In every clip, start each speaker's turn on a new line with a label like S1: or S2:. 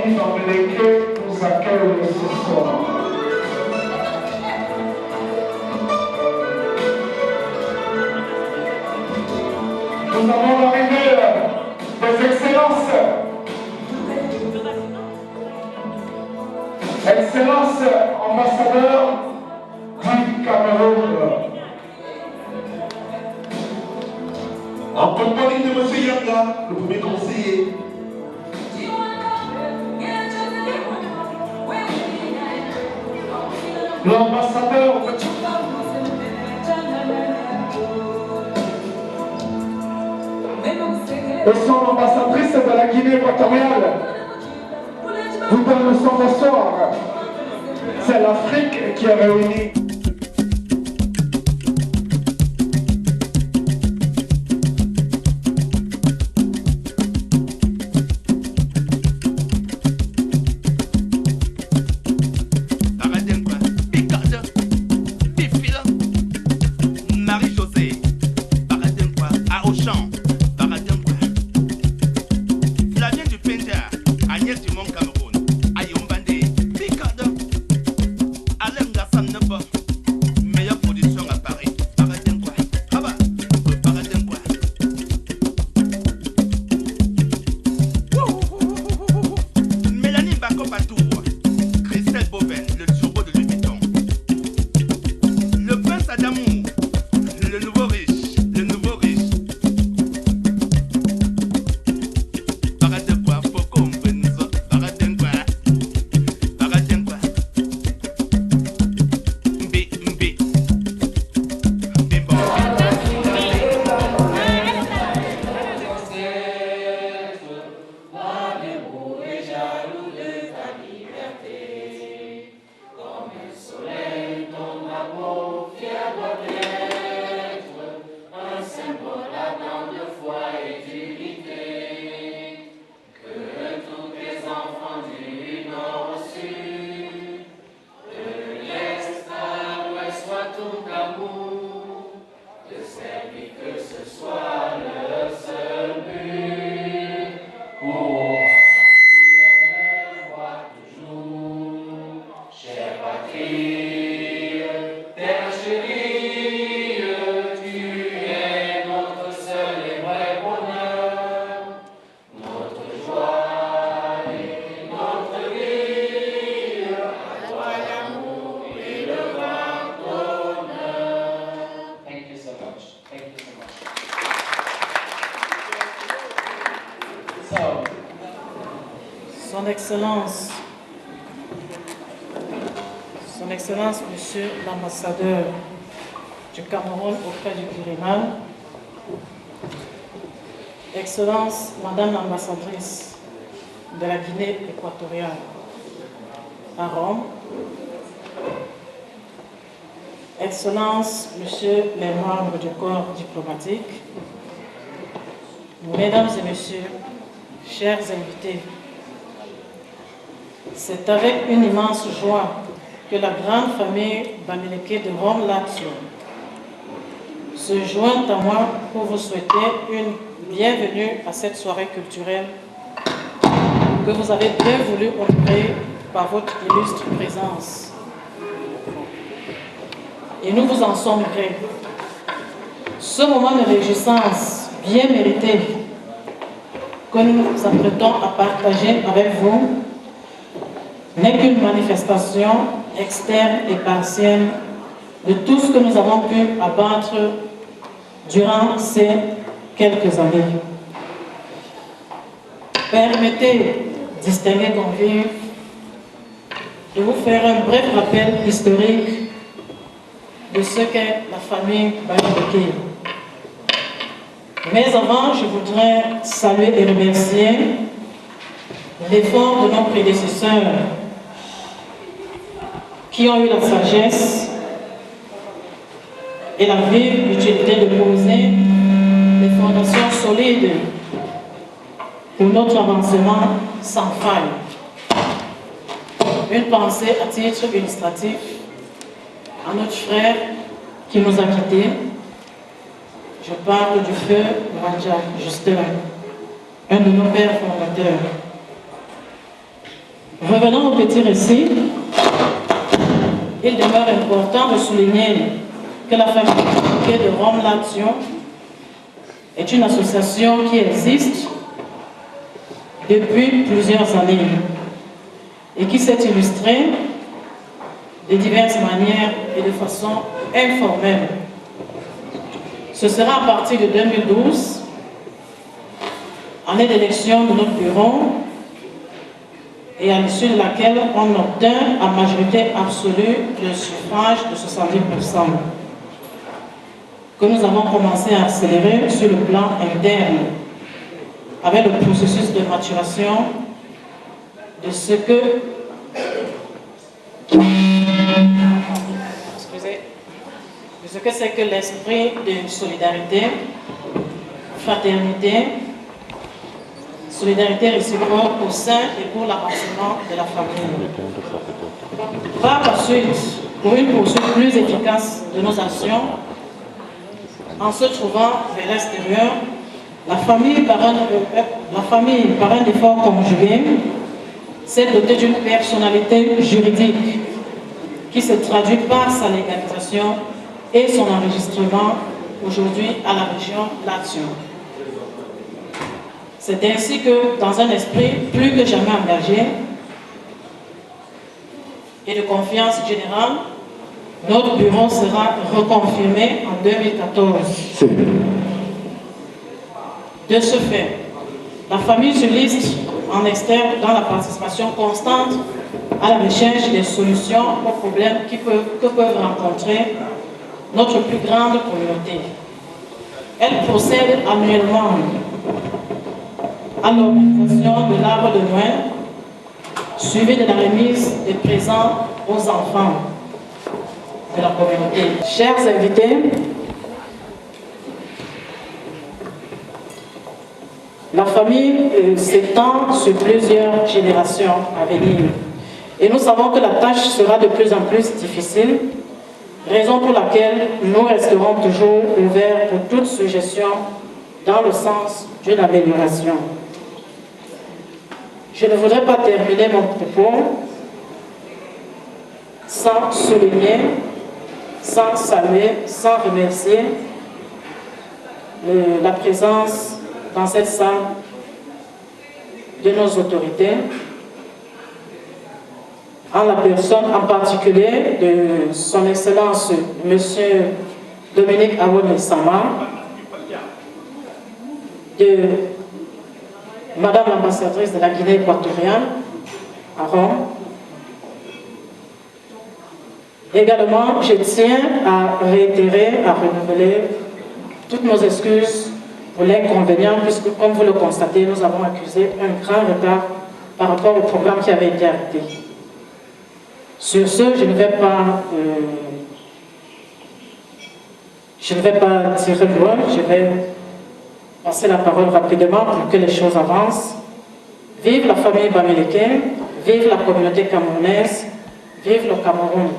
S1: famille Bamileke nous accueille ce soir. Nous avons l'arrivée des excellences. Excellence ambassadeur du Cameroun.
S2: En compagnie de M. Yanga, le premier conseiller.
S1: L'ambassadeur et son ambassadrice de la Guinée équatoriale. Vous donne son bonsoir. C'est l'Afrique qui est réunie.
S3: Son Excellence, Monsieur l'ambassadeur du Cameroun auprès du Quirinal, Excellence, Madame l'ambassadrice de la Guinée équatoriale à Rome, Excellence, Monsieur les membres du corps diplomatique, Mesdames et Messieurs, chers invités, c'est avec une immense joie que la grande famille Bamileke de Rome Lazio se joint à moi pour vous souhaiter une bienvenue à cette soirée culturelle que vous avez bien voulu honorer par votre illustre présence. Et nous vous en sommes gré. Ce moment de réjouissance bien mérité que nous nous apprêtons à partager avec vous n'est qu'une manifestation externe et partielle de tout ce que nous avons pu abattre durant ces quelques années. Permettez, distingués convives, de vous faire un bref rappel historique de ce qu'est la famille Bamileke. Mais avant, je voudrais saluer et remercier l'effort de nos prédécesseurs qui ont eu la sagesse et la vive utilité de poser les fondations solides pour notre avancement sans faille. Une pensée à titre illustratif à notre frère qui nous a quittés. Je parle du feu Wanja Justin, un de nos pères fondateurs. Revenons au petit récit. Il demeure important de souligner que la famille de Rome Lazio est une association qui existe depuis plusieurs années et qui s'est illustrée de diverses manières et de façon informelle. Ce sera à partir de 2012, année d'élection de notre bureau, et à l'issue de laquelle on obtint à majorité absolue le suffrage de 70%, que nous avons commencé à accélérer sur le plan interne, avec le processus de maturation de ce que c'est que l'esprit de solidarité, fraternité, solidarité réciproque au sein et pour l'avancement de la famille. Par la suite, pour une poursuite plus efficace de nos actions, en se trouvant vers l'extérieur, la famille, par un effort conjugué, s'est dotée d'une personnalité juridique qui se traduit par sa légalisation et son enregistrement aujourd'hui à la région Lazio. C'est ainsi que, dans un esprit plus que jamais engagé et de confiance générale, notre bureau sera reconfirmé en 2014. De ce fait, la famille se liste en externe dans la participation constante à la recherche des solutions aux problèmes que peuvent rencontrer notre plus grande communauté. Elle procède annuellement à l'organisation de l'arbre de Noël, suivi de la remise des présents aux enfants de la communauté. Chers invités, la famille s'étend sur plusieurs générations à venir. Et nous savons que la tâche sera de plus en plus difficile, raison pour laquelle nous resterons toujours ouverts pour toute suggestion dans le sens d'une amélioration. Je ne voudrais pas terminer mon propos sans souligner, sans saluer, sans remercier la présence dans cette salle de nos autorités, en la personne en particulier de son Excellence M. Dominique Awoni-Sama, de Madame l'ambassadrice de la Guinée équatoriale à Rome. Également, je tiens à réitérer, à renouveler toutes nos excuses pour l'inconvénient, puisque, comme vous le constatez, nous avons accusé un grand retard par rapport au programme qui avait été arrêté. Sur ce, je ne vais pas tirer loin, je vais passer la parole rapidement pour que les choses avancent. Vive la famille Bamileke, vive la communauté camerounaise, vive le Cameroun.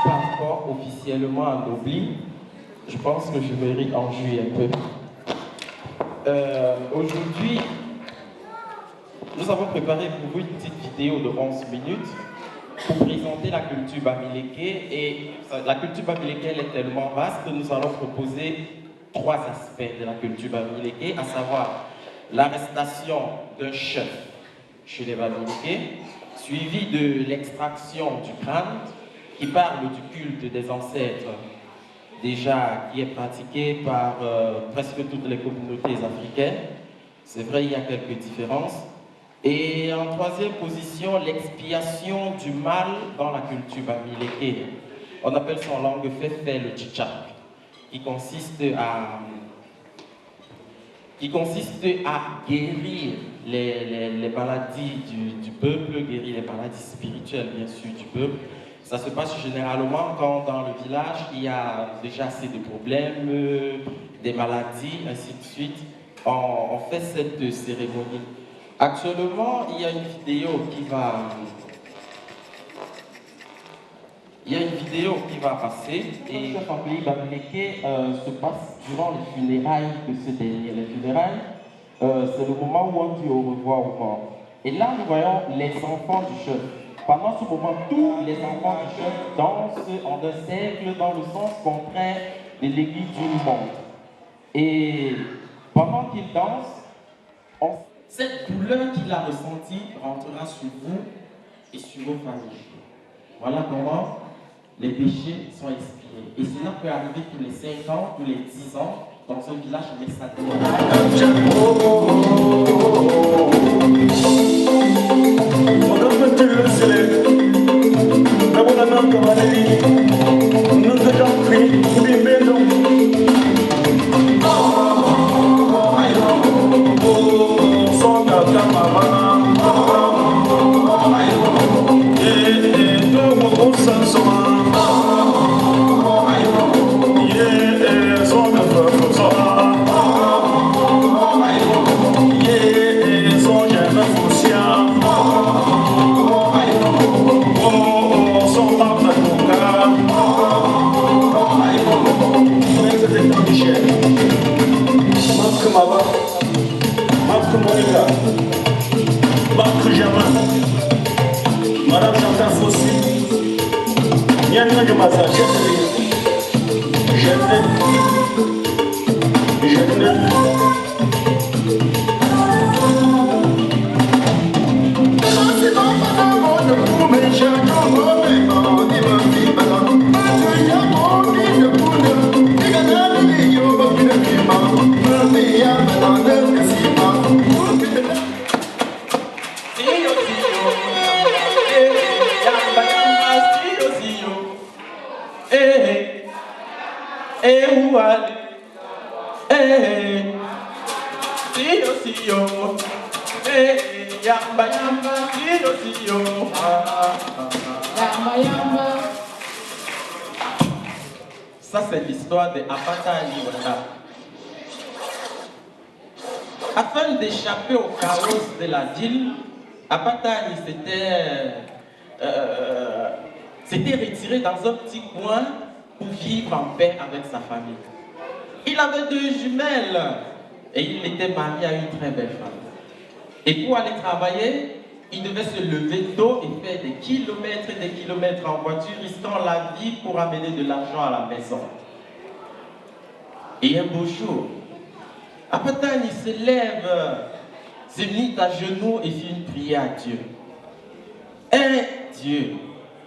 S4: Pas encore officiellement anobli, je pense que je mérite en jouer un peu. Aujourd'hui, nous avons préparé pour vous une petite vidéo de 11 minutes pour présenter la culture Bamileke. Et la culture Bamileke, elle est tellement vaste que nous allons proposer 3 aspects de la culture Bamileke, à savoir l'arrestation d'un chef chez les Bamileke, suivi de l'extraction du crâne, qui parle du culte des ancêtres, déjà qui est pratiqué par presque toutes les communautés africaines. C'est vrai, il y a quelques différences. Et en 3e position, l'expiation du mal dans la culture Bamileke. On appelle ça en langue féfé le tchitchak, qui consiste à guérir les maladies du peuple, guérir les maladies spirituelles, bien sûr, du peuple. Ça se passe généralement quand dans le village, il y a déjà assez de problèmes, des maladies, ainsi de suite. On fait cette cérémonie. Actuellement, il y a une vidéo Il y a une vidéo qui va passer et le famille Bamileke se passe durant les funérailles de ce dernier. Les funérailles, c'est le moment où on dit au revoir au mort. Et là, nous voyons les enfants du chef. Pendant ce moment, tous les enfants du chef dansent en un cercle dans le sens contraire de l'aiguille d'une montre. Et pendant qu'ils dansent, cette douleur qu'il a ressentie rentrera sur vous et sur vos familles. Voilà comment les péchés sont expirés. Et cela peut arriver tous les 5 ans, tous les 10 ans, dans un village messager.
S5: Madame Chantal Fossi, Yann de Massa,
S4: Ça, c'est l'histoire de Apata Aliwanda. Afin d'échapper au chaos de la ville, Apata Ali s'était retiré dans un petit coin pour vivre en paix avec sa famille. Il avait 2 jumelles et il était marié à une très belle femme. Et pour aller travailler, il devait se lever tôt et faire des kilomètres et des kilomètres en voiture, risquant la vie pour amener de l'argent à la maison. Et un beau jour, Apatan, il se lève, se mit à genoux et fit une prière à Dieu. Dieu,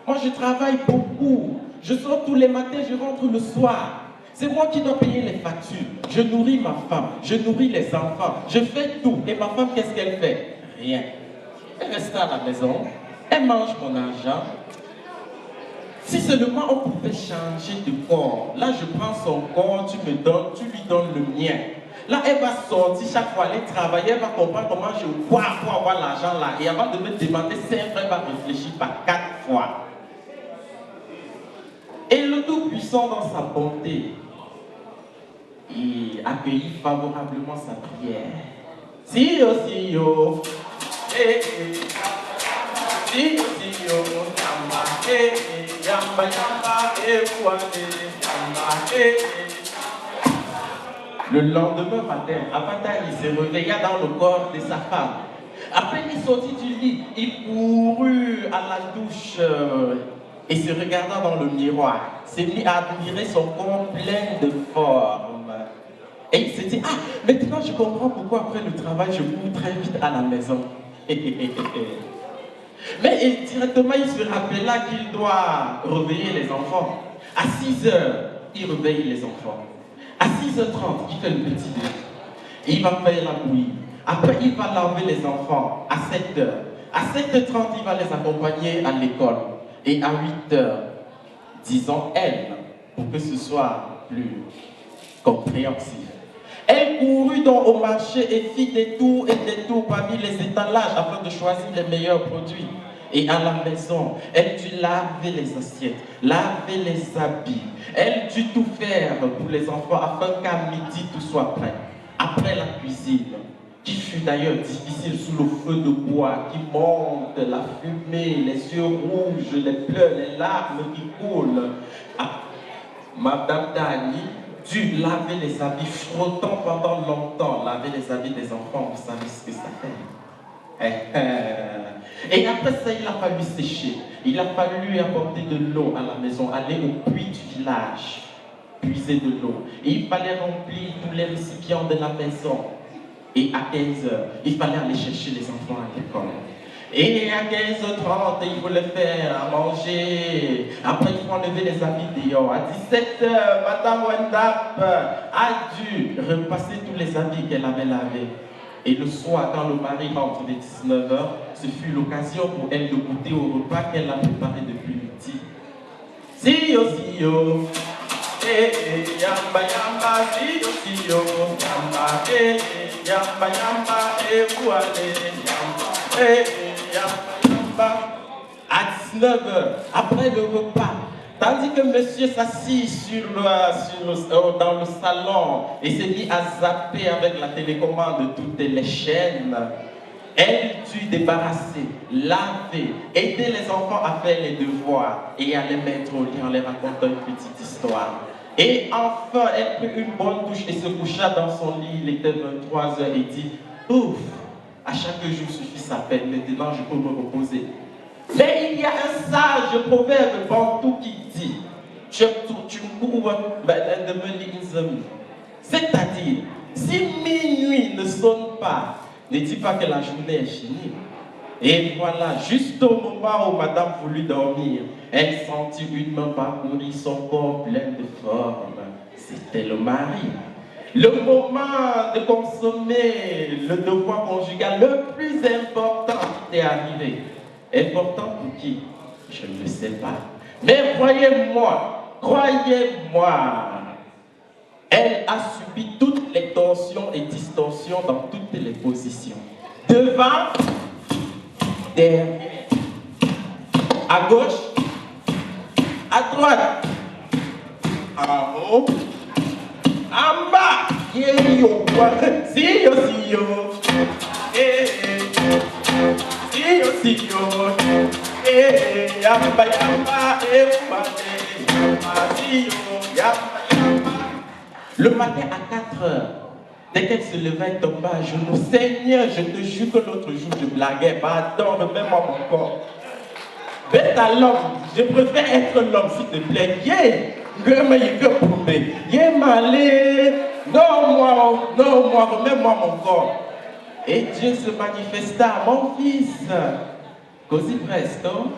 S4: moi je travaille beaucoup, je sors tous les matins, je rentre le soir. C'est moi qui dois payer les factures. Je nourris ma femme, je nourris les enfants, je fais tout. Et ma femme, qu'est-ce qu'elle fait? Rien. Elle reste à la maison, elle mange mon argent. Si seulement on pouvait changer de corps, là je prends son corps, tu me donnes, tu lui donnes le mien. Là elle va sortir chaque fois, aller travailler, elle va comprendre comment je bois pour avoir l'argent là. Et avant de me demander 5 francs, elle va réfléchir par 4 fois. Et le Tout-Puissant dans sa bonté, il accueillit favorablement sa prière. Si yo, si yo. Le lendemain matin, Apata il se réveilla dans le corps de sa femme. Après il sortit du lit, il courut à la douche et se regarda dans le miroir, s'est mis à admirer son corps plein de formes. Et il s'est dit, ah, maintenant je comprends pourquoi après le travail je cours très vite à la maison. Mais directement, il se rappela qu'il doit réveiller les enfants. À 6 heures, il réveille les enfants. À 6h30, il fait le petit déj. Il va faire la bouillie. Après, il va laver les enfants à 7 heures. À 7h30, il va les accompagner à l'école. Et à 8 heures, disons elle, pour que ce soit plus compréhensif. Elle courut donc au marché et fit des tours parmi les étalages afin de choisir les meilleurs produits. Et à la maison, elle dut laver les assiettes, laver les habits. Elle dut tout faire pour les enfants afin qu'à midi tout soit prêt. Après la cuisine, qui fut d'ailleurs difficile sous le feu de bois, qui monte, la fumée, les yeux rouges, les pleurs, les larmes qui coulent. Ah, Madame Dani dut laver les habits frottants pendant longtemps, laver les habits des enfants, vous savez ce que ça fait. Et après ça, il a fallu sécher. Il a fallu apporter de l'eau à la maison, aller au puits du village, puiser de l'eau. Et il fallait remplir tous les récipients de la maison. Et à 15h, il fallait aller chercher les enfants à l'école. Et à 15h30, il voulait faire à manger. Après, il faut enlever les habits dehors. À 17h, Madame Wendap a dû repasser tous les habits qu'elle avait lavés. Et le soir, quand le mari rentre vers 19h, ce fut l'occasion pour elle de goûter au repas qu'elle a préparé depuis midi. Si yo, yamba yamba, si yo, yamba, yamba yamba, ouale, yamba, à 19h, après le repas, tandis que monsieur s'assit dans le salon et s'est mis à zapper avec la télécommande de toutes les chaînes, elle dut débarrasser, laver, aider les enfants à faire les devoirs et à les mettre au lit en les racontant une petite histoire. Et enfin, elle prit une bonne douche et se coucha dans son lit. Il était 23h et dit, ouf, à chaque jour suffit sa peine, maintenant je peux me reposer. Mais il y a un sage proverbe bantou qui dit, c'est-à-dire, si minuit ne sonne pas, ne dis pas que la journée est finie. Et voilà, juste au moment où madame voulut dormir, elle sentit une main parcourir son corps plein de formes. C'était le mari. Le moment de consommer le devoir conjugal le plus important est arrivé. Important pour qui? Je ne le sais pas. Mais croyez-moi, elle a subi toutes les torsions et distorsions dans toutes les positions. Devant, derrière, à gauche, à droite, en haut, en bas. Si yo, yamba yamba, le matin à 4h, dès qu'elle se levait, elle tombait à genoux. Seigneur, je te jure que l'autre jour je blaguais. Pardon, remets-moi mon corps. Bête à l'homme, je préfère être l'homme, s'il te plaît. Non, remets-moi mon corps. Et Dieu se manifesta, mon fils. Così presto,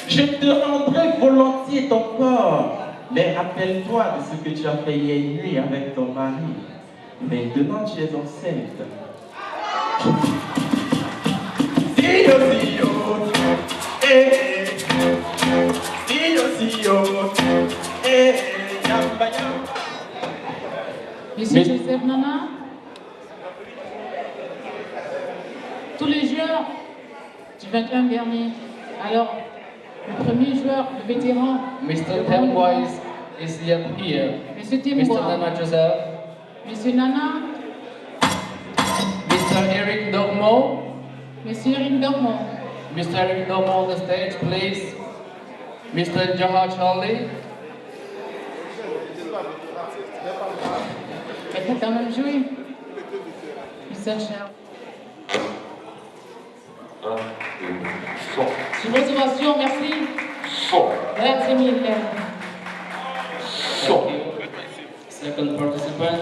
S4: je te rendrai volontiers ton corps. Mais rappelle-toi de ce que tu as fait hier nuit avec ton mari. Maintenant tu es enceinte.
S3: Monsieur Joseph Nana, tous les joueurs du 21 dernier. Alors, le premier joueur, le vétéran.
S6: Mr. Tembois is here.
S3: Monsieur
S6: Mr.
S3: Timbois.
S6: Nana Joseph.
S3: Monsieur Nana.
S6: Mr. Eric Dogmo.
S3: Monsieur Eric Dormont.
S6: Mr. Eric Dogmo on the stage, please. Mr. Jahar Charlie.
S3: Elle peut quand même jouer. Monsieur Charles. Sur motivation, merci. Grazie mille.
S6: Second participant.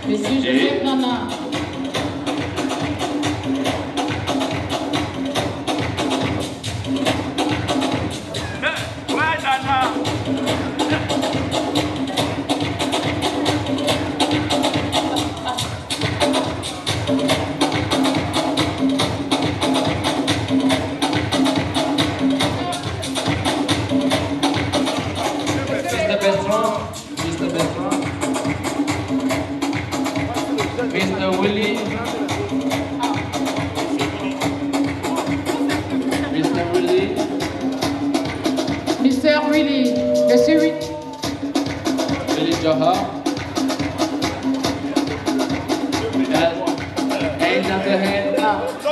S3: Monsieur Joseph Nana.
S6: Mr. William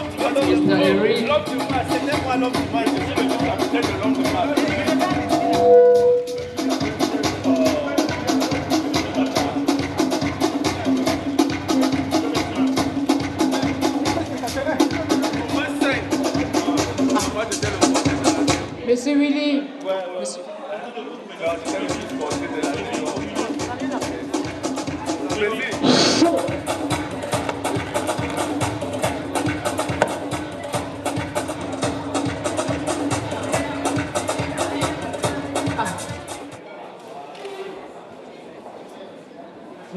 S6: Mr. Eric. Monsieur Willy. Monsieur-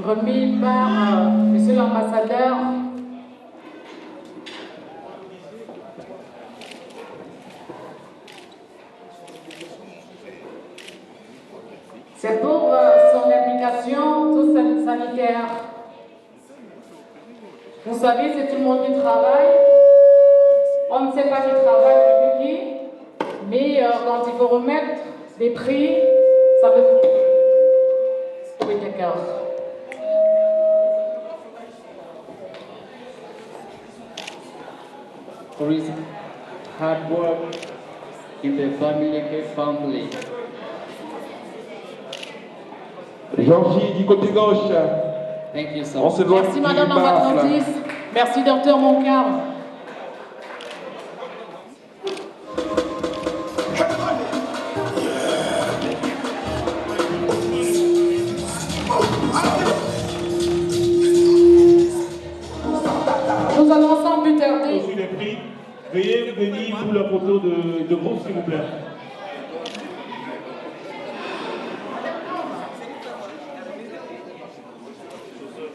S6: Remis par Monsieur l'ambassadeur. C'est pour son implication tout sanitaire. Vous savez, c'est tout le monde qui travaille. On ne sait pas qui travaille depuis qui, mais quand il faut remettre des prix, ça veut trouver quelqu'un. For his hard work in the family.
S1: Georgie du côté gauche.
S6: Thank you so
S1: On
S6: much.
S1: se doit
S3: Merci Madame l'ambassadrice. Merci Docteur Moncard. Nous allons sans plus tarder.
S5: Reçu les prix. Veuillez venir pour la photo de groupe, s'il vous plaît.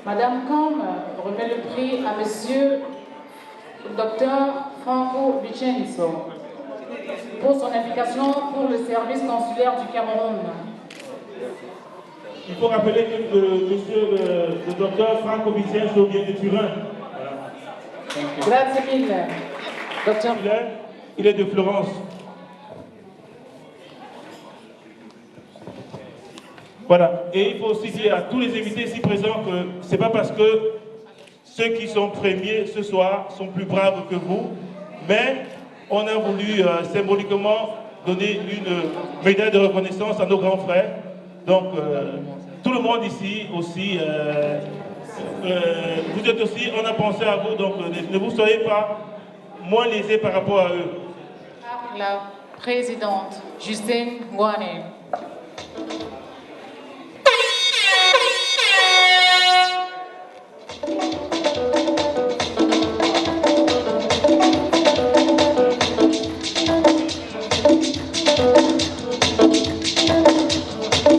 S3: Madame Com remet le prix à Monsieur le Docteur Franco Vicenzo pour son implication pour le service consulaire du Cameroun.
S5: Il faut rappeler que le docteur Franco Vicenzo vient de Turin. Voilà.
S3: Grazie mille, Docteur.
S5: Il est de Florence. Voilà. Et il faut aussi dire à tous les invités ici présents que ce n'est pas parce que ceux qui sont premiers ce soir sont plus braves que vous, mais on a voulu symboliquement donner une médaille de reconnaissance à nos grands frères. Donc, tout le monde ici aussi, vous êtes aussi, on a pensé à vous, donc ne vous soyez pas moins lésés par rapport à eux.
S3: La présidente Justine Ngwane.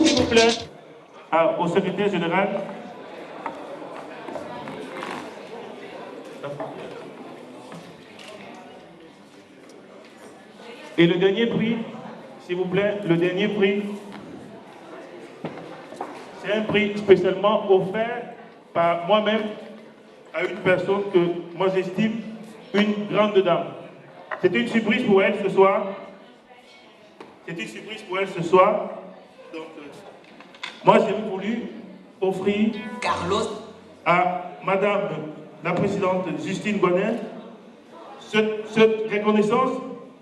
S5: S'il vous plaît, au secrétaire général. Et le dernier prix, s'il vous plaît, le dernier prix, c'est un prix spécialement offert par moi-même à une personne que moi j'estime une grande dame. C'est une surprise pour elle ce soir. C'est une surprise pour elle ce soir. Donc, moi j'ai voulu offrir à Madame la Présidente Justine Ngwane cette reconnaissance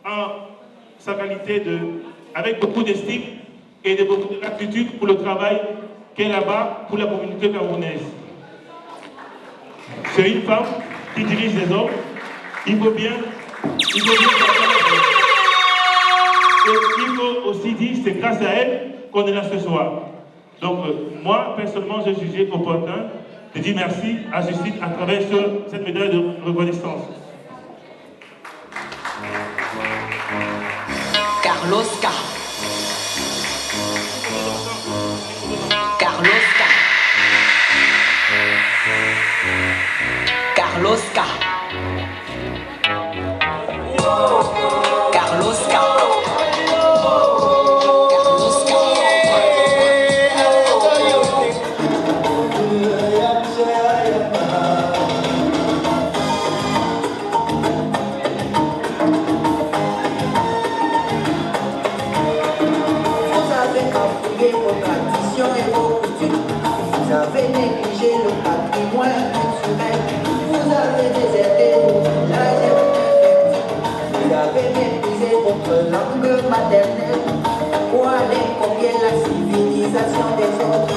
S5: en sa qualité avec beaucoup d'estime et de beaucoup de gratitude pour le travail qu'elle a là-bas pour la communauté camerounaise. C'est une femme qui dirige les hommes. Il faut bien il faut aussi dire que c'est grâce à elle qu'on est là ce soir. Donc moi, personnellement, j'ai jugé opportun de dire merci à Justine à travers cette médaille de reconnaissance.
S7: Carlos K. Carlos K. Carlos K. Carlos K.
S8: Vous avez négligé le patrimoine culturel, vous avez déserté
S7: notre langue maternelle. Pour aller copier la civilisation des autres,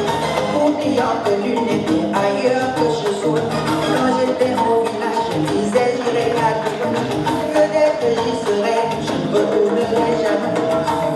S7: oubliant que l'une était ailleurs que chez soi. Quand j'étais au village, je disais j'irai à l'école. Peut-être que j'y serai, je ne retournerai jamais.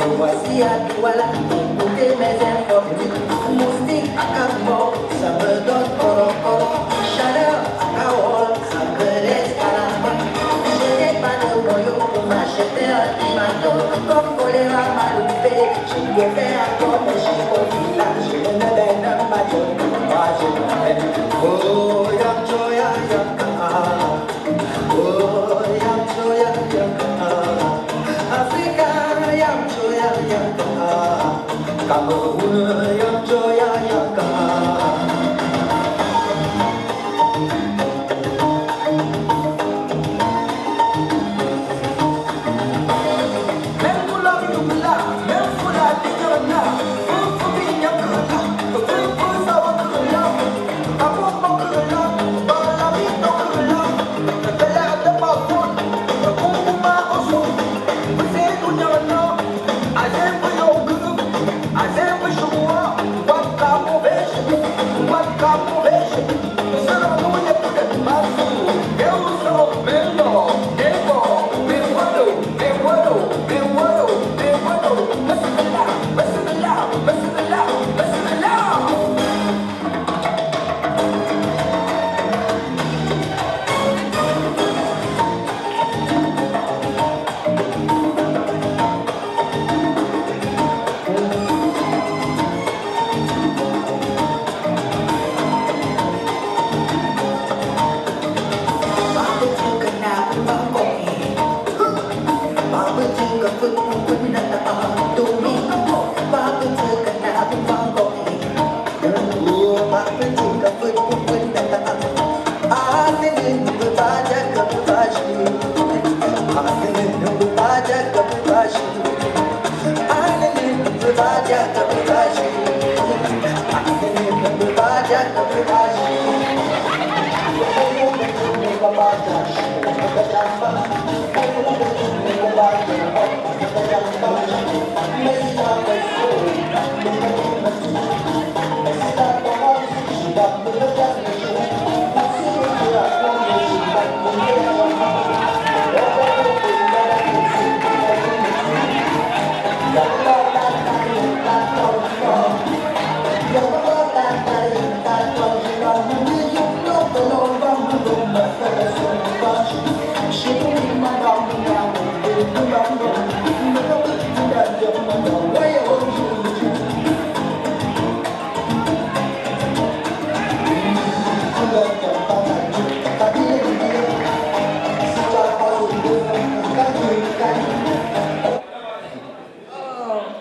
S7: Me voici à Douala, écoutez mes infortunes. Moustique à Cap-Mort, ça me donne encore. Chaleur à Kaol, ça me laisse à la main. Je n'ai pas de moyens pour m'acheter un pimato. Comme choléra m'a loupé, je peux faire comme jusqu'au village. Je ne donne pas de moi, je m'appelle. Oh, yam joya yaka. Oh, yam joya yaka. Africa, yam joya yaka. Cameroon, yam joya yaka.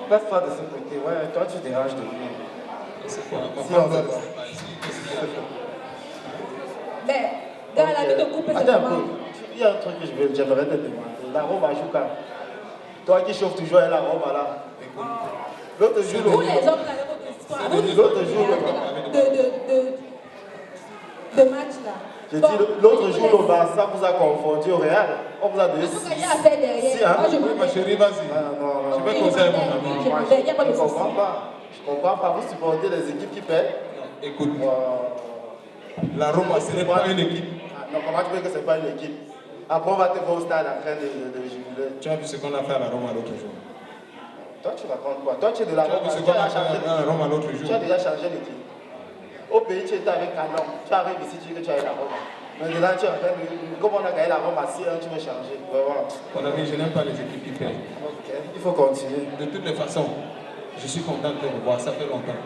S8: Passe-toi de ce côté, ouais, toi tu déranges de lui.
S9: C'est quoi?
S8: Si on se voit.
S10: Mais, dans la vie de couple, c'est
S8: Attends un peu,
S10: comment?
S8: il y a un truc que j'aimerais te demander. La robe à Jouka. Toi qui chauffes toujours la robe là. L'autre jour,
S10: Vous les hommes, là, votre histoire, vous
S8: l'autre jour,
S10: de match là.
S8: j'ai dit l'autre jour, le Barça vous a confondu au Real. On vous a donné
S10: En tout cas, il y a affaire derrière.
S8: Si, hein?
S10: Moi, je
S9: Oui, ma chérie, vas-y.
S8: Non,
S9: Je vais causer avec mon ami.
S10: Je m'en vais, il n'y a pas de
S8: Je
S10: souci.
S8: comprends pas. Je comprends pas. Vous supportez les équipes qui perdent.
S9: Écoute, la Roma, ce n'est pas une équipe.
S8: Non, comment tu veux que ce n'est pas une équipe? Après, on va te voir au stade en train de jubiler.
S9: Tu as vu ce qu'on a fait à la Roma l'autre jour.
S8: Toi, tu racontes quoi? Toi, tu es de la
S9: Tu as vu
S8: Roma.
S9: ce
S8: Tu
S9: qu'on a
S8: as
S9: fait
S8: changé
S9: à la Roma l'autre jour.
S8: Tu as déjà changé l'équipe. Au pays, tu étais avec Canon. Tu arrives ici, tu dis que tu as eu la Roma. Maintenant, tu es en train de. Comme on a gagné la Roma, si tu veux changer. Voilà.
S9: Mon ami, je n'aime pas les équipes qui perdent.
S8: Ok, il faut continuer.
S9: De toutes les façons, je suis content de te revoir, ça fait longtemps.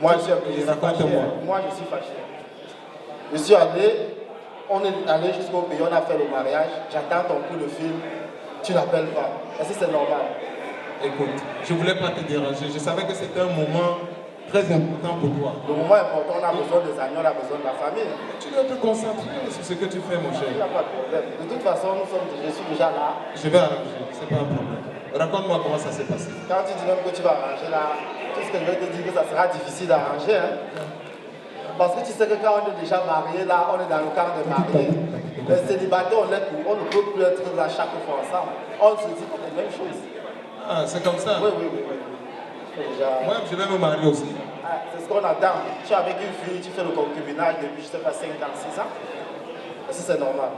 S8: Moi, je suis fâché. Moi, je suis fâché. Je suis allé, on est allé jusqu'au pays, on a fait le mariage. J'attends ton coup de fil, tu n'appelles pas. Est-ce que c'est normal?
S9: Écoute, je ne voulais pas te déranger. Je savais que c'était un moment très important pour toi.
S8: Le moment important, on a besoin des amis, on a besoin de la famille.
S9: Tu dois te concentrer sur ce que tu fais, mon cher.
S8: Il n'y a pas de problème. De toute façon, je suis déjà là.
S9: Je vais arranger, c'est pas un problème. Raconte-moi comment ça s'est passé.
S8: Quand tu dis même que tu vas arranger là, tout ce que je vais te dire que ça sera difficile d'arranger. Hein? Parce que tu sais que quand on est déjà marié là, on est dans le cadre de marié. Les célibataires, on ne peut plus être là chaque fois ensemble. On se dit les mêmes choses.
S9: Ah, c'est comme ça?
S8: Oui, oui, oui.
S9: Moi, je vais me marier aussi.
S8: Ah, c'est ce qu'on attend. Tu es avec une fille, tu fais le concubinage depuis, je sais pas, 5 ans, 6 ans. Si c'est normal.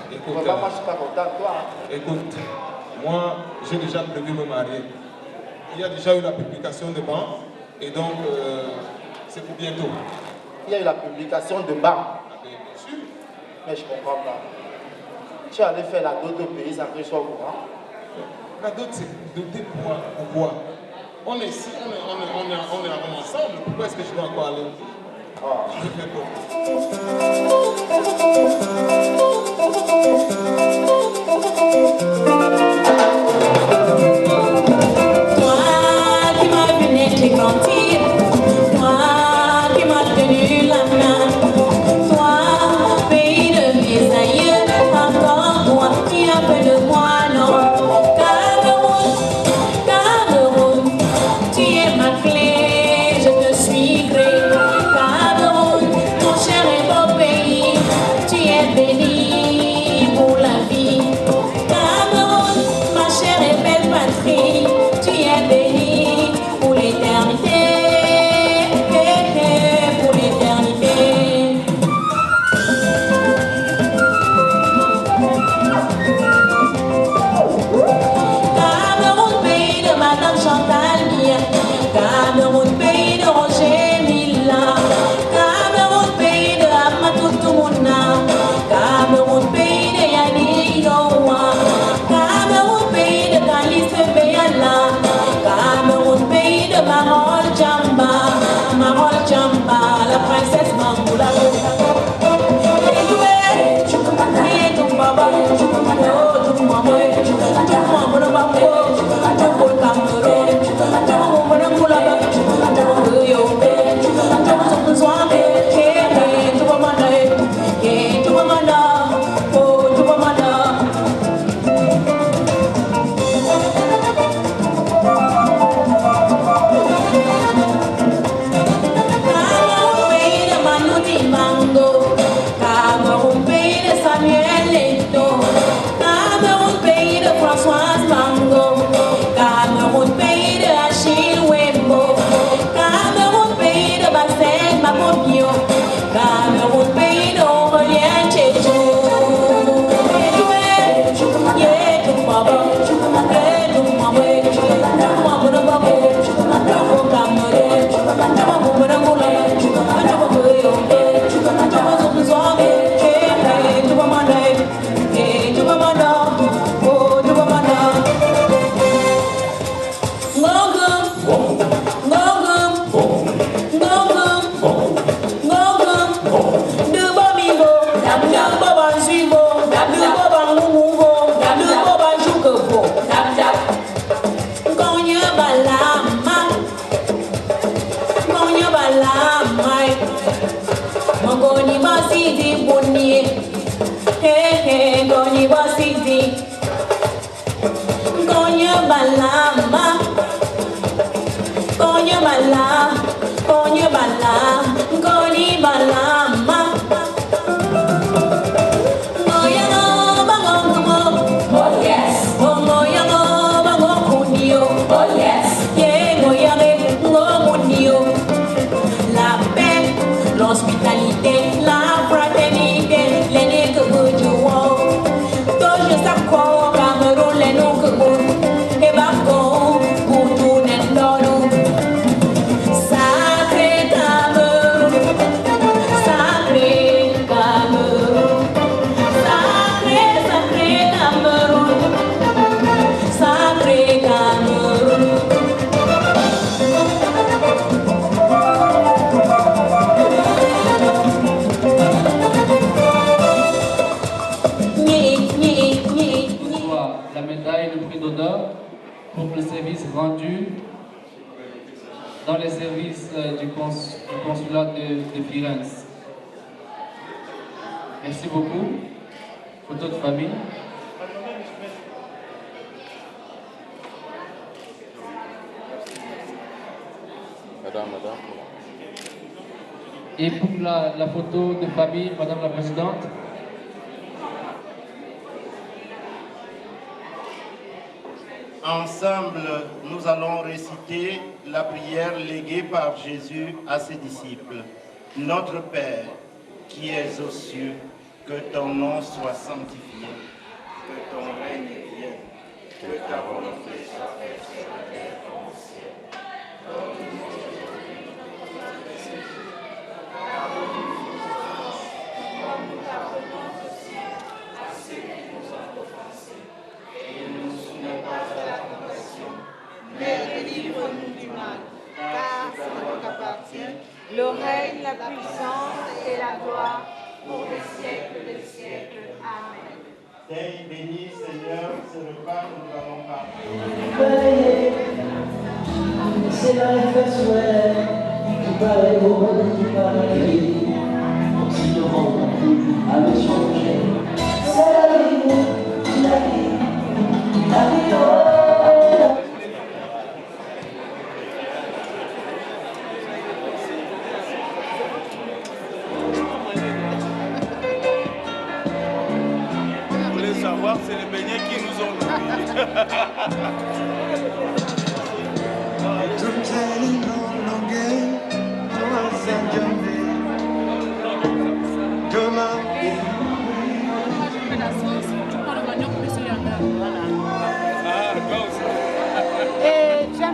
S9: Écoute,
S8: moi, je ne suis pas content, toi.
S9: Écoute, moi, j'ai déjà prévu me marier. Il y a déjà eu la publication de banc, et donc, c'est pour bientôt.
S8: Il y a eu la publication de banc.
S9: Bien sûr.
S8: Mais je ne comprends pas. Tu es allé faire la dot au pays sans que je sois au courant.
S9: La dot, c'est doté pourquoi? On est ici, on est ensemble. Pourquoi est-ce que je dois encore aller? Je fais quoi?
S11: Toi qui m'as vu naître et grandir, toi qui m'as tenu la main, toi, pays de mes aïeux, encore moi qui a fait de moi, non. Cameroun, tu es ma clé, je te suivrai. Cameroun, mon cher et beau pays, tu es béni pour la vie. Cameroun, ma chère et belle patrie, tu es béni pour l'éternité, pour l'éternité. Cameroun, pays de Madame Chantal Mia. Cameroun, pays de Roger Mila. Cameroun, pays de Amatou Toumouna. Cameroun, pays de Yannick Noah. Cameroun, pays de Calice Béala. Cameroun, pays de Marol Jamba. Marol Jamba, la princesse Mamboula. Cameroun, pays de Samuel Eto'o. Cameroun, pays de Françoise Mango. Cameroun, pays de Achille Wembo. Cameroun, pays de Basset Mapopio. Cameroun, pays de Aurélien Tchétchou. Goni basidi boni, goni basidi, gonya balama, gonya bala, gonya bala, goni balama. Goya no bangomo, oh yes. Goya no bangomunio, oh yes. Yeah, goya re ngomunio. La paix, l'hospitalité, la fraternité, les nègres que vous donc je sais quoi, Cameroun, les noms que vous, et Bako, pour tout n'est dans nous. Sacré Cameroun, sacré Cameroun, sacré, sacré Cameroun, sacré Cameroun.
S12: La médaille de prix d'honneur pour le service rendu dans les services du consulat de Firenze. Merci beaucoup. Photo de famille.
S13: Madame.
S12: Et pour la photo de famille, Madame la Présidente.
S14: Ensemble, nous allons réciter la prière léguée par Jésus à ses disciples. Notre Père, qui es aux cieux, que ton nom soit sanctifié, que ton règne vienne, que ta volonté soit faite sur la terre comme au ciel.
S15: Mais délivre-nous du mal, car c'est toi qu'appartient le règne, la puissance et la gloire pour les siècles des siècles. Amen.
S14: Béni Seigneur, c'est le pain que nous allons partager.
S16: C'est la réflexion, qui paraît beau, qui paraît gris, comme si le monde avait changé. C'est la vie, la vie, la vie.
S17: Vous voulez savoir, c'est les beignets qui nous ont
S15: Et tiens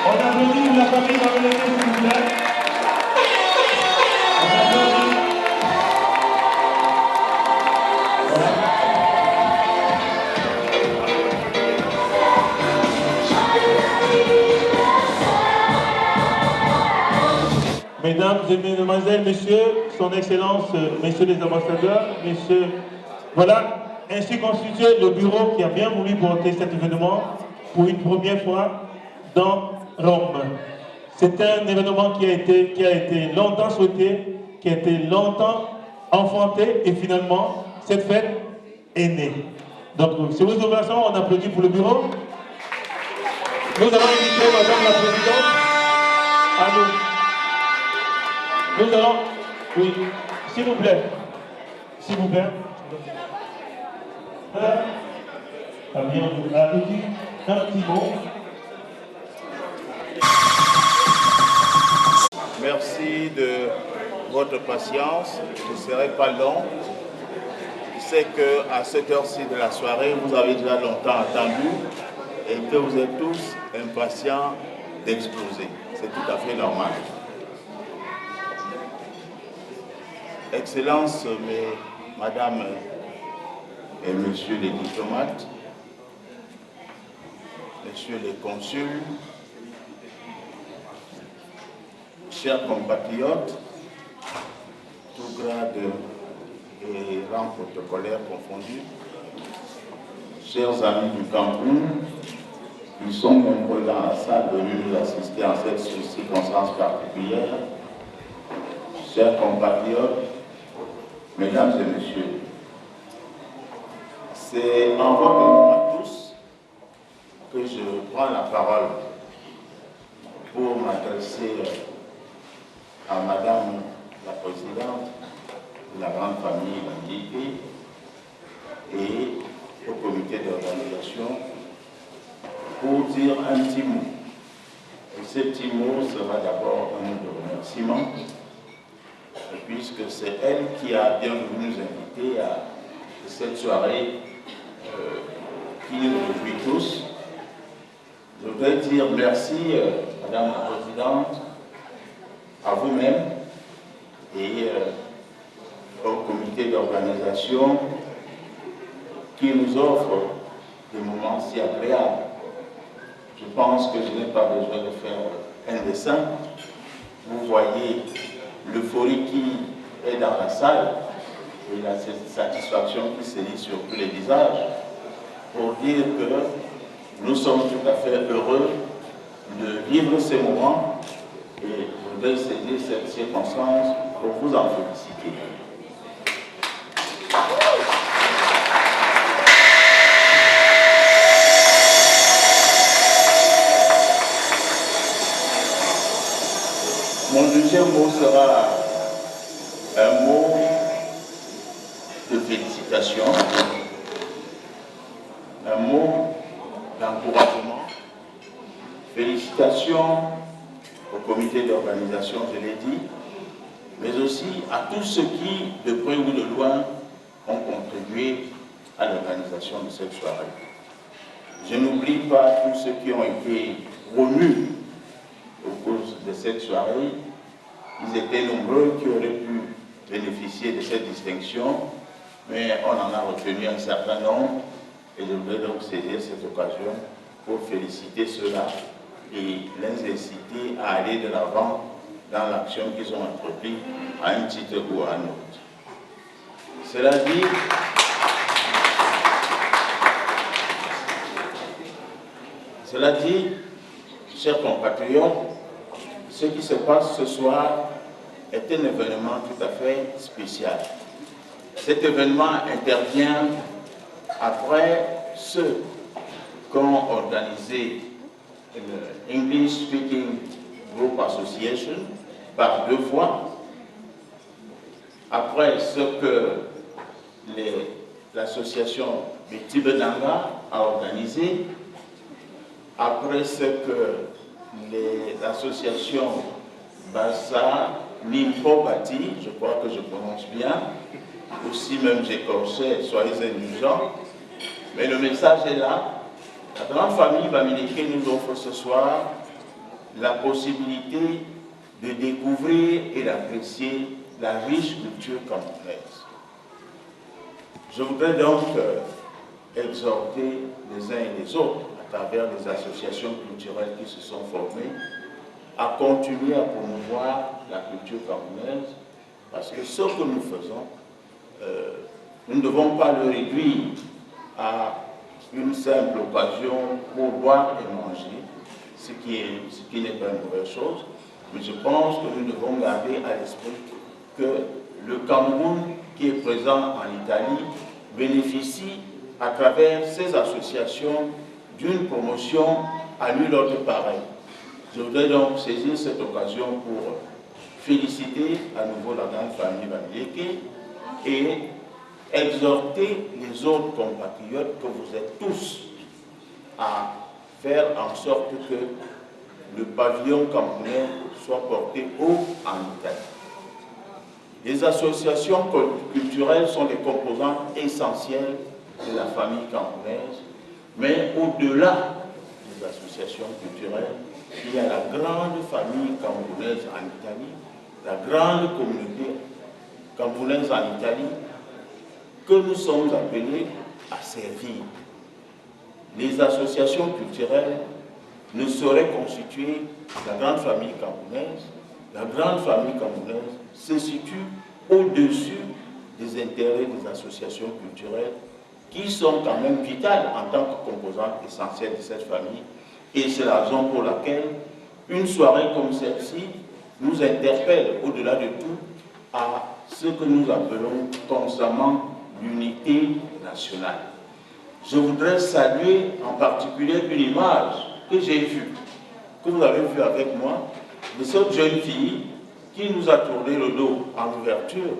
S5: On applaudit la famille dans le s'il vous plaît. Mesdames et mesdemoiselles, messieurs, son excellence, messieurs les ambassadeurs, messieurs, voilà, ainsi constitué le bureau qui a bien voulu porter cet événement pour une première fois dans Rome. C'est un événement qui a été longtemps souhaité, qui a été longtemps enfanté et finalement, cette fête est née. Donc, si vous ouvrez ensemble, on applaudit pour le bureau. Nous allons inviter Madame la Présidente à nous. Nous allons, oui, s'il vous plaît, s'il vous plaît. Un petit mot.
S14: Merci de votre patience. Je ne serai pas long. Je sais qu'à cette heure-ci de la soirée, vous avez déjà longtemps attendu et que vous êtes tous impatients d'exploser. C'est tout à fait normal. Excellences, Madame et Messieurs les diplomates, Messieurs les consuls, chers compatriotes, tout grade et rang protocolaires confondus, chers amis du Cameroun, qui sont nombreux dans la salle venus nous assister en cette circonstance particulière, chers compatriotes, mesdames et messieurs, c'est en votre nom à tous que je prends la parole pour m'adresser à Madame la Présidente de la grande famille Bamileke et au comité d'organisation pour dire un petit mot. Et ce petit mot sera d'abord un mot de remerciement, puisque c'est elle qui a bien voulu nous inviter à cette soirée qui nous réjouit tous. Je voudrais dire merci, Madame la Présidente, à vous-même et au comité d'organisation qui nous offre des moments si agréables. Je pense que je n'ai pas besoin de faire un dessin. Vous voyez l'euphorie qui est dans la salle et la satisfaction qui se lit sur tous les visages pour dire que nous sommes tout à fait heureux de vivre ces moments et je voudrais saisir cette circonstance pour vous en féliciter. Mon deuxième mot sera un mot de félicitation, un mot d'encouragement. Félicitations au comité d'organisation, je l'ai dit, mais aussi à tous ceux qui, de près ou de loin, ont contribué à l'organisation de cette soirée. Je n'oublie pas tous ceux qui ont été promus au cours de cette soirée. Ils étaient nombreux qui auraient pu bénéficier de cette distinction, mais on en a retenu un certain nombre et je voudrais donc saisir cette occasion pour féliciter ceux-là et les inciter à aller de l'avant dans l'action qu'ils ont entreprise à un titre ou à un autre. Cela dit, chers compatriotes, ce qui se passe ce soir est un événement tout à fait spécial. Cet événement intervient après ceux qu'ont organisé l'English Speaking Group Association par 2 fois, après ce que l'association Betibenanga a organisé, après ce que l'association Bassa Nimpobati, je crois que je prononce bien, aussi même j'écorchais, soyez indulgents, mais le message est là. La grande famille Bamileke nous offre ce soir la possibilité de découvrir et d'apprécier la riche culture camerounaise. Je voudrais donc exhorter les uns et les autres, à travers les associations culturelles qui se sont formées, à continuer à promouvoir la culture camerounaise, parce que ce que nous faisons, nous ne devons pas le réduire à une simple occasion pour boire et manger, ce qui n'est pas une mauvaise chose, mais je pense que nous devons garder à l'esprit que le Cameroun qui est présent en Italie bénéficie à travers ces associations d'une promotion à nul autre pareil. Je voudrais donc saisir cette occasion pour féliciter à nouveau la grande famille Bamileke et exhorter les autres compatriotes que vous êtes tous à faire en sorte que le pavillon camerounais soit porté haut en Italie. Les associations culturelles sont des composantes essentielles de la famille camerounaise, mais au-delà des associations culturelles, il y a la grande famille camerounaise en Italie, la grande communauté camerounaise en Italie, que nous sommes appelés à servir. Les associations culturelles ne sauraient constituer la grande famille camerounaise. La grande famille camerounaise se situe au-dessus des intérêts des associations culturelles qui sont quand même vitales en tant que composantes essentielles de cette famille. Et c'est la raison pour laquelle une soirée comme celle-ci nous interpelle au-delà de tout à ce que nous appelons constamment l'unité nationale. Je voudrais saluer en particulier une image que j'ai vue, que vous avez vue avec moi, de cette jeune fille qui nous a tourné le dos en ouverture,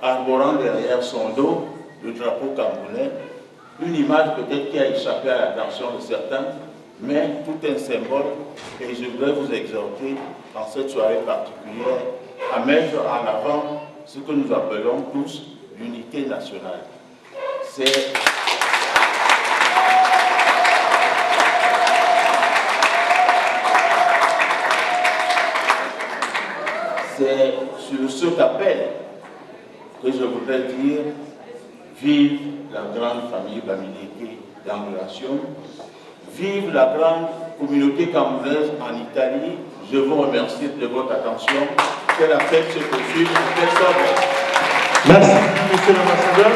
S14: arborant derrière son dos le drapeau camerounais. Une image peut-être qui a échappé à l'attention de certains, mais tout un symbole, et je voudrais vous exhorter en cette soirée particulière à mettre en avant ce que nous appelons tous l'unité nationale. C'est sur cet appel que je voudrais dire vive la grande famille Bamileke d'Angulation, vive la grande communauté camerounaise en Italie. Je vous remercie de votre attention. Que la fête se poursuive en telle sorte.
S5: Merci, monsieur l'ambassadeur.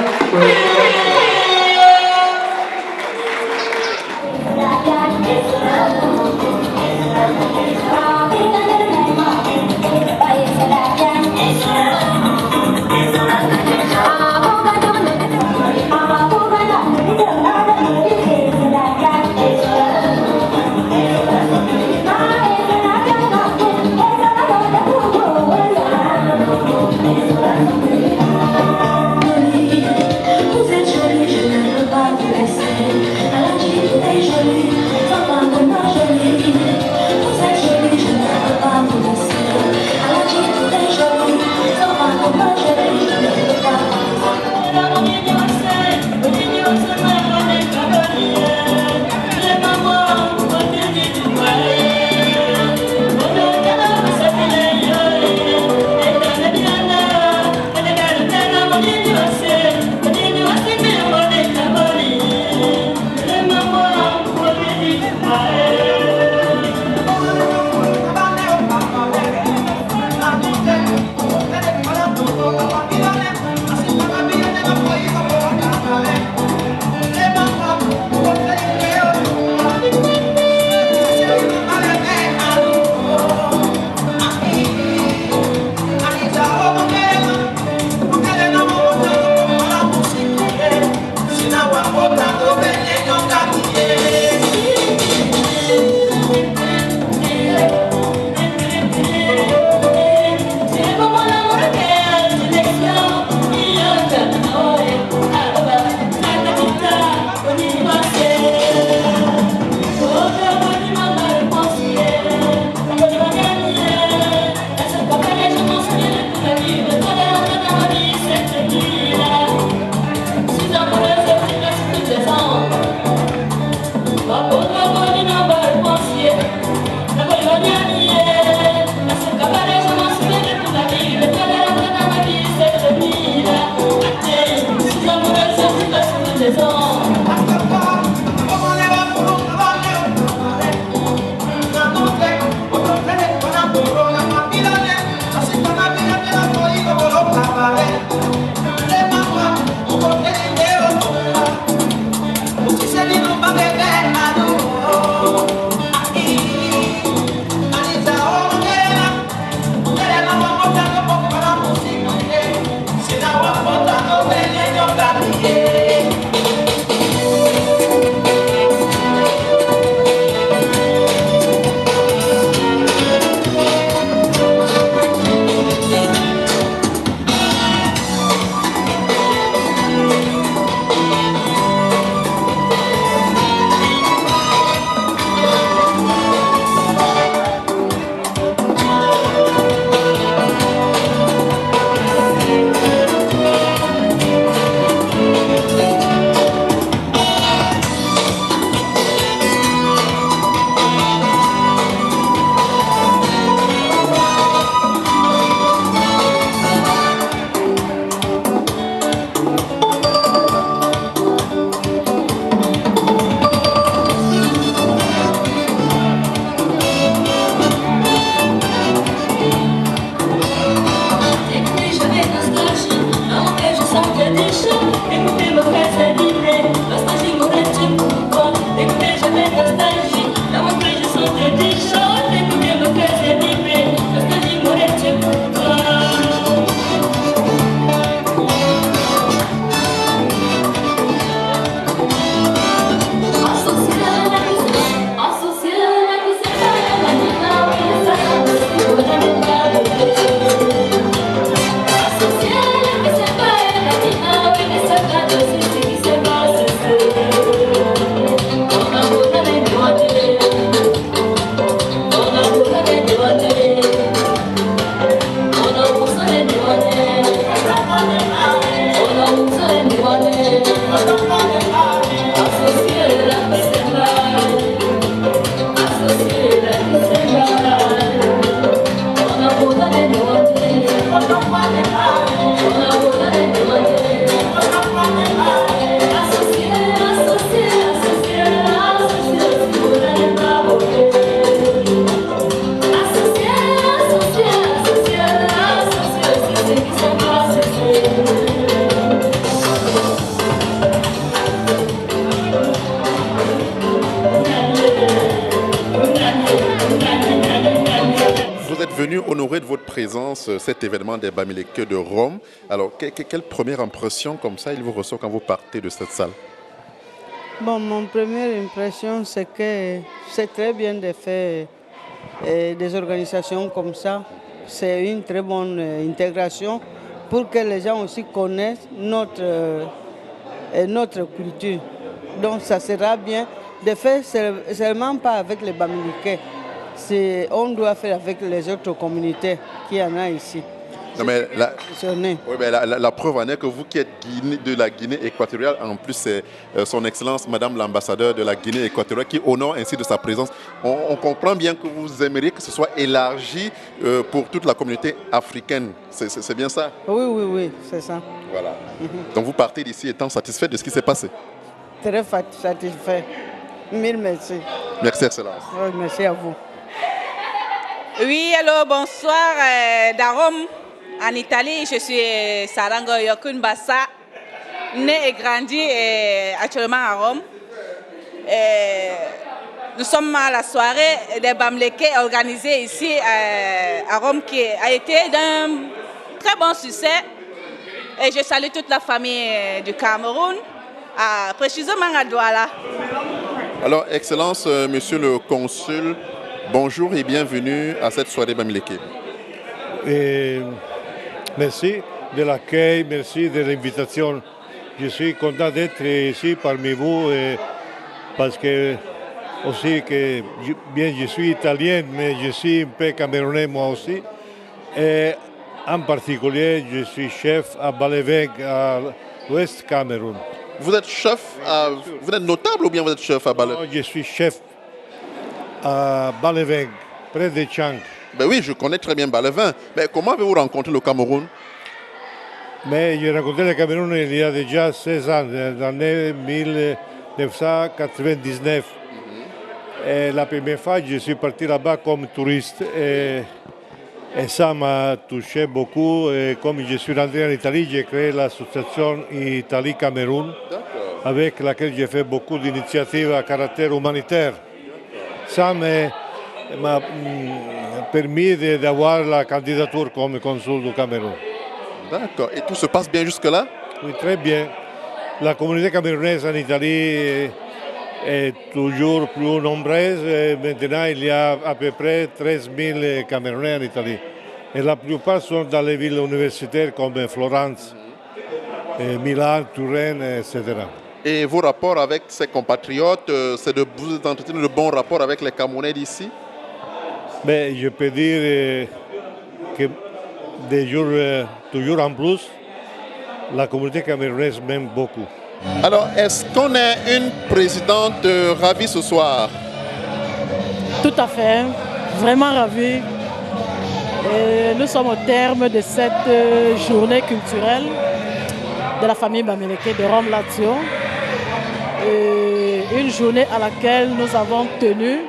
S11: Thank you.
S14: Vous êtes venu honorer de votre présence cet événement des Bamileke de Rome. Alors, quelle première impression comme ça il vous ressort quand vous partez de cette salle?
S18: Bon, mon première impression, c'est que c'est très bien de faire des organisations comme ça. C'est une très bonne intégration pour que les gens aussi connaissent notre culture. Donc, ça sera bien de faire seulement pas avec les Bamileke. On doit faire avec les autres communautés qu'il y en a ici.
S14: Non, mais la preuve en est que vous qui êtes de la Guinée équatoriale, en plus c'est son Excellence Madame l'ambassadeur de la Guinée équatoriale qui honore ainsi de sa présence. On comprend bien que vous aimeriez que ce soit élargi pour toute la communauté africaine. C'est bien ça?
S18: Oui, c'est ça.
S14: Voilà. Donc vous partez d'ici étant satisfait de ce qui s'est passé?
S18: Très satisfait. Mille merci.
S14: Merci, Excellence.
S18: Oui, merci à vous.
S19: Oui, alors bonsoir d'Arome, en Italie. Je suis Sarango Yokun Bassa, née et grandie actuellement à Rome. Nous sommes à la soirée des Bamileke organisée ici à Rome qui a été d'un très bon succès. Et je salue toute la famille du Cameroun, précisément à Douala.
S14: Alors, Excellence, Monsieur le Consul, bonjour et bienvenue à cette soirée Bamileke.
S20: Merci de l'accueil, merci de l'invitation. Je suis content d'être ici parmi vous parce que aussi que bien je suis italien, mais je suis un peu camerounais moi aussi. Et en particulier, je suis chef à Baleveg, à l'ouest Cameroun.
S14: Vous êtes chef, vous êtes notable ou bien vous êtes chef à Baleveg?
S20: Je suis chef à Baleveg, près de Tchang.
S14: Ben oui, je connais très bien Balevin. Mais comment avez-vous rencontré le Cameroun?
S20: Mais j'ai rencontré le Cameroun il y a déjà 16 ans, dans l'année 1999. Et la première fois, je suis parti là-bas comme touriste. Et ça m'a touché beaucoup. Et comme je suis rentré en Italie, j'ai créé l'association Italie-Cameroun, avec laquelle j'ai fait beaucoup d'initiatives à caractère humanitaire. Ça m'a permis d'avoir la candidature comme consul du Cameroun.
S14: D'accord. Et tout se passe bien jusque-là?
S20: Oui, très bien. La communauté camerounaise en Italie est toujours plus nombreuse. Maintenant, il y a à peu près 13 000 Camerounais en Italie. Et la plupart sont dans les villes universitaires comme Florence, Milan, Turin, etc.
S14: Et vos rapports avec ces compatriotes, vous entretenez de bons rapports avec les Camerounais d'ici?
S20: Mais je peux dire que toujours en plus, la communauté camerounaise m'aime beaucoup.
S14: Alors, est-ce qu'on est une présidente ravie ce soir?
S3: Tout à fait, vraiment ravie. Et nous sommes au terme de cette journée culturelle de la famille Bamileke de Rome Lazio. Une journée à laquelle nous avons tenu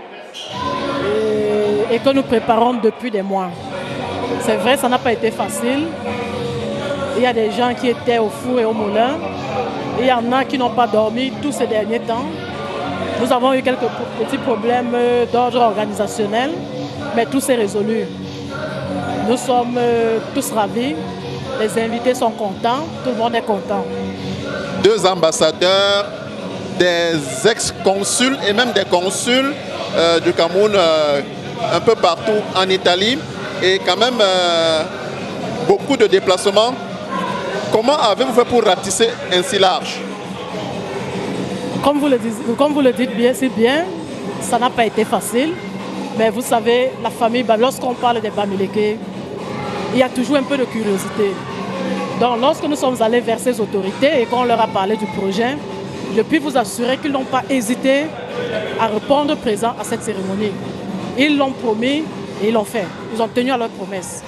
S3: et que nous préparons depuis des mois. C'est vrai, ça n'a pas été facile. Il y a des gens qui étaient au four et au moulin. Il y en a qui n'ont pas dormi tous ces derniers temps. Nous avons eu quelques petits problèmes d'ordre organisationnel, mais tout s'est résolu. Nous sommes tous ravis. Les invités sont contents, tout le monde est content.
S14: Deux ambassadeurs, des ex-consuls et même des consuls du Cameroun un peu partout en Italie et quand même beaucoup de déplacements. Comment avez-vous fait pour ratisser ainsi large?
S3: Comme vous le dites bien, c'est bien, ça n'a pas été facile. Mais vous savez, la famille, lorsqu'on parle des Bamileke, il y a toujours un peu de curiosité. Donc lorsque nous sommes allés vers ces autorités et qu'on leur a parlé du projet, je puis vous assurer qu'ils n'ont pas hésité à répondre présent à cette cérémonie. Ils l'ont promis et ils l'ont fait. Ils ont tenu à leur promesse.